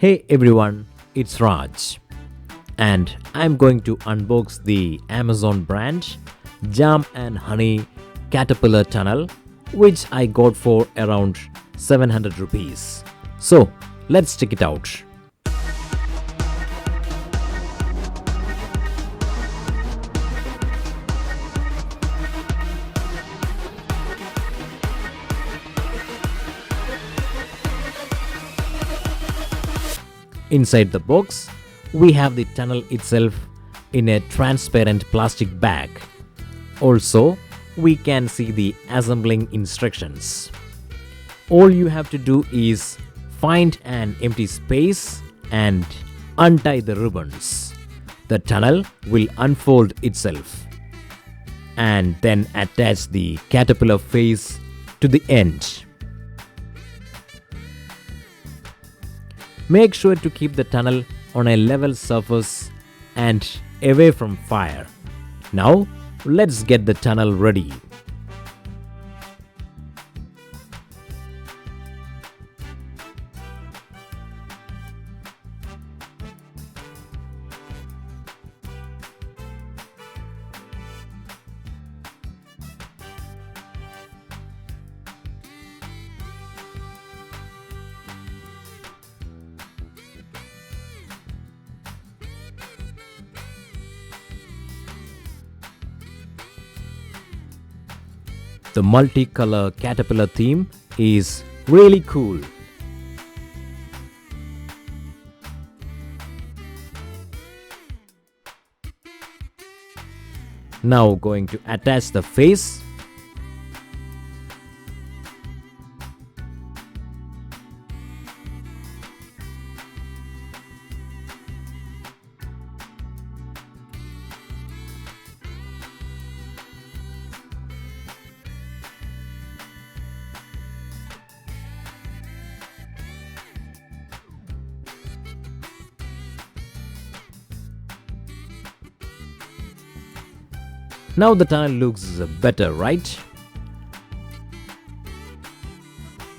Hey everyone, it's Raj and I'm going to unbox the Amazon brand Jam and Honey Caterpillar Tunnel which I got for around 700 rupees. So let's check it out. Inside the box, we have the tunnel itself in a transparent plastic bag. Also, we can see the assembling instructions. All you have to do is find an empty space and untie the ribbons. The tunnel will unfold itself. And then attach the caterpillar face to the end. Make sure to keep the tunnel on a level surface and away from fire. Now, let's get the tunnel ready. The multicolor caterpillar theme is really cool. Now going to attach the face. Now the tunnel looks better, right?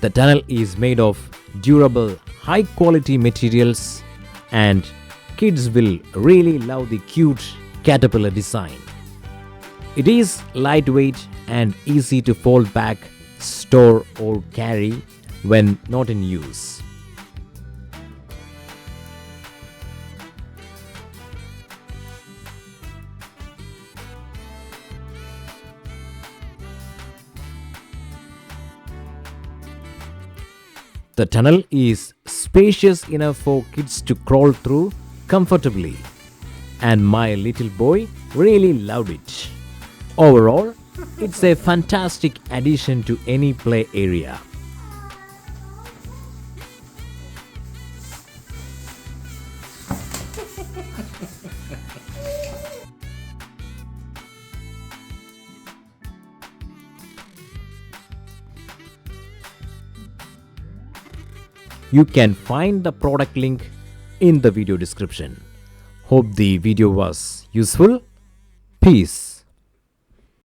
The tunnel is made of durable, high-quality materials and kids will really love the cute caterpillar design. It is lightweight and easy to fold back, store or carry when not in use. The tunnel is spacious enough for kids to crawl through comfortably, and my little boy really loved it. Overall, it's a fantastic addition to any play area. You can find the product link in the video description. Hope the video was useful. Peace.